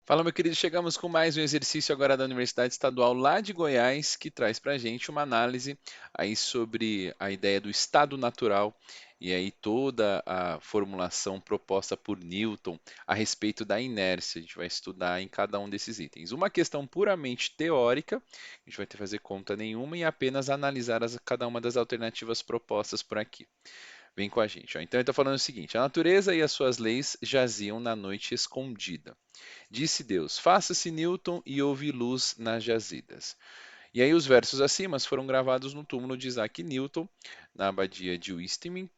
Fala, meu querido, chegamos com mais um exercício agora da Universidade Estadual lá de Goiás, que traz para a gente uma análise aí sobre a ideia do estado natural e aí toda a formulação proposta por Newton a respeito da inércia. A gente vai estudar em cada um desses itens. Uma questão puramente teórica, a gente vai ter que fazer conta nenhuma e apenas analisar cada uma das alternativas propostas por aqui. Vem com a gente, ó. Então ele está falando o seguinte: a natureza e as suas leis jaziam na noite escondida. Disse Deus: Faça-se Newton e houve luz nas jazidas. E aí os versos acima foram gravados no túmulo de Isaac Newton, na abadia de Westminster,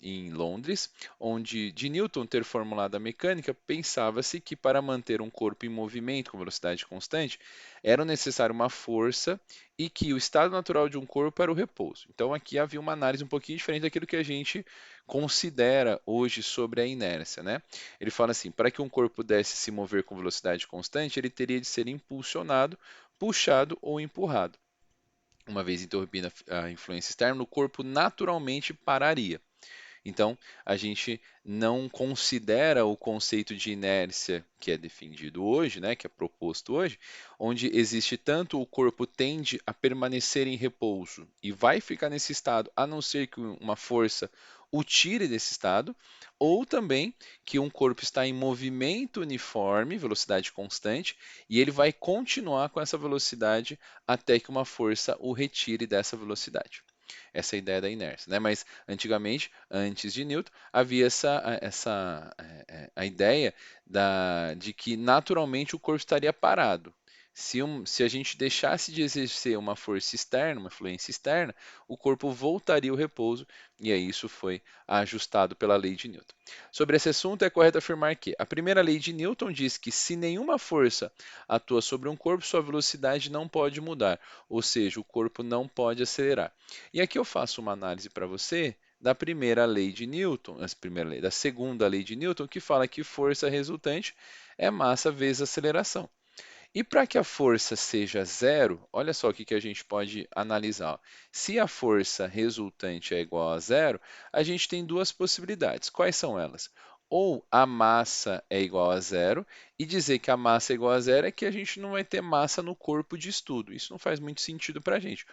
em Londres, onde de Newton ter formulado a mecânica, pensava-se que para manter um corpo em movimento com velocidade constante, era necessário uma força e que o estado natural de um corpo era o repouso. Então aqui havia uma análise um pouquinho diferente daquilo que a gente considera hoje sobre a inércia, né? Ele fala assim: para que um corpo pudesse se mover com velocidade constante, ele teria de ser impulsionado, puxado ou empurrado. Uma vez interrompida a influência externa, o corpo naturalmente pararia. Então, a gente não considera o conceito de inércia que é defendido hoje, né, que é proposto hoje, onde existe tanto o corpo tende a permanecer em repouso e vai ficar nesse estado, a não ser que uma força o tire desse estado, ou também que um corpo está em movimento uniforme, velocidade constante, e ele vai continuar com essa velocidade até que uma força o retire dessa velocidade. Essa é a ideia da inércia, né? Mas antigamente, antes de Newton, havia a ideia de que naturalmente o corpo estaria parado. Se a gente deixasse de exercer uma força externa, uma influência externa, o corpo voltaria ao repouso, e aí isso foi ajustado pela lei de Newton. Sobre esse assunto, é correto afirmar que a primeira lei de Newton diz que se nenhuma força atua sobre um corpo, sua velocidade não pode mudar, ou seja, o corpo não pode acelerar. E aqui eu faço uma análise para você da primeira lei de Newton, da segunda lei de Newton, que fala que força resultante é massa vezes aceleração. E para que a força seja zero, olha só o que a gente pode analisar. Se a força resultante é igual a zero, a gente tem duas possibilidades. Quais são elas? Ou a massa é igual a zero, e dizer que a massa é igual a zero é que a gente não vai ter massa no corpo de estudo. Isso não faz muito sentido para a gente.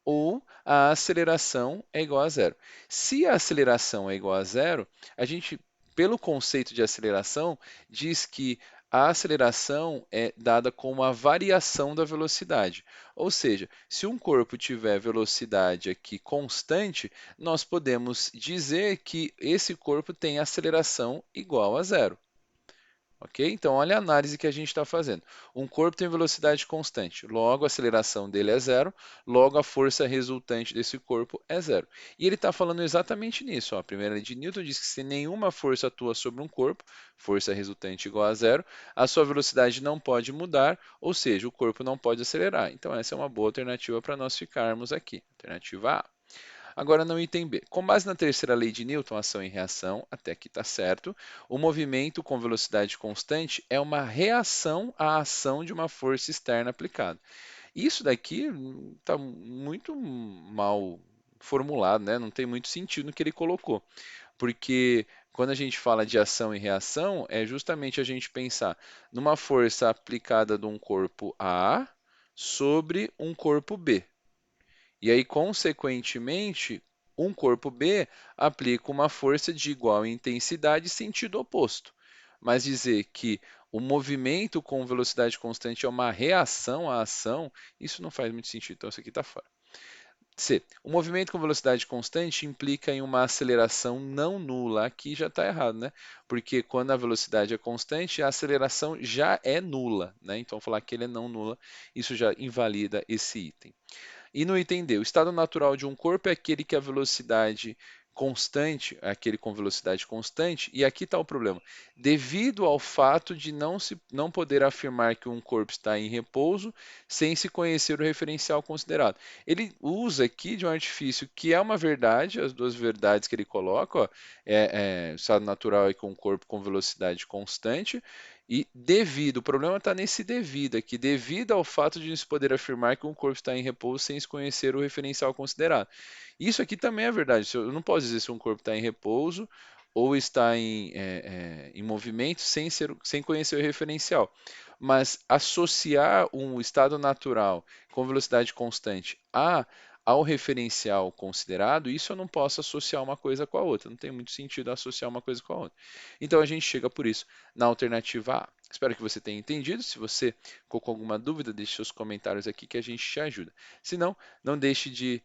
Ou a aceleração é igual a zero. Se a aceleração é igual a zero, a gente, pelo conceito de aceleração, diz que a aceleração é dada com a variação da velocidade. Ou seja, se um corpo tiver velocidade aqui constante, nós podemos dizer que esse corpo tem aceleração igual a zero. Ok? Então, olha a análise que a gente está fazendo. Um corpo tem velocidade constante, logo a aceleração dele é zero, logo a força resultante desse corpo é zero. E ele está falando exatamente nisso. Ó. A primeira lei de Newton diz que se nenhuma força atua sobre um corpo, força resultante igual a zero, a sua velocidade não pode mudar, ou seja, o corpo não pode acelerar. Então, essa é uma boa alternativa para nós ficarmos aqui. Alternativa A. Agora, no item B. Com base na terceira lei de Newton, ação e reação, até aqui está certo, o movimento com velocidade constante é uma reação à ação de uma força externa aplicada. Isso daqui está muito mal formulado, né? Não tem muito sentido no que ele colocou. Porque quando a gente fala de ação e reação, é justamente a gente pensar numa força aplicada de um corpo A sobre um corpo B. E aí, consequentemente, um corpo B aplica uma força de igual intensidade e sentido oposto. Mas dizer que o movimento com velocidade constante é uma reação à ação, isso não faz muito sentido. Então, isso aqui está fora. C. O movimento com velocidade constante implica em uma aceleração não nula. Aqui já está errado, né? Porque quando a velocidade é constante, a aceleração já é nula, né? Então, falar que ele é não nula, isso já invalida esse item. E no item D, o estado natural de um corpo é aquele que a velocidade constante, é aquele com velocidade constante, e aqui está o problema. Devido ao fato de não poder afirmar que um corpo está em repouso sem se conhecer o referencial considerado. Ele usa aqui de um artifício que é uma verdade, as duas verdades que ele coloca, ó, o estado natural é com um corpo com velocidade constante, e devido, o problema está nesse devido aqui, devido ao fato de não se poder afirmar que um corpo está em repouso sem se conhecer o referencial considerado. Isso aqui também é verdade. Eu não posso dizer se um corpo está em repouso ou está em movimento sem conhecer o referencial. Mas associar um estado natural com velocidade constante ao referencial considerado, isso eu não posso associar uma coisa com a outra. Não tem muito sentido associar uma coisa com a outra. Então a gente chega por isso na alternativa A. Espero que você tenha entendido. Se você ficou com alguma dúvida, deixe seus comentários aqui que a gente te ajuda. Se não, não deixe de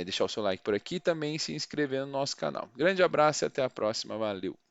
deixar o seu like por aqui e também se inscrever no nosso canal. Grande abraço e até a próxima. Valeu!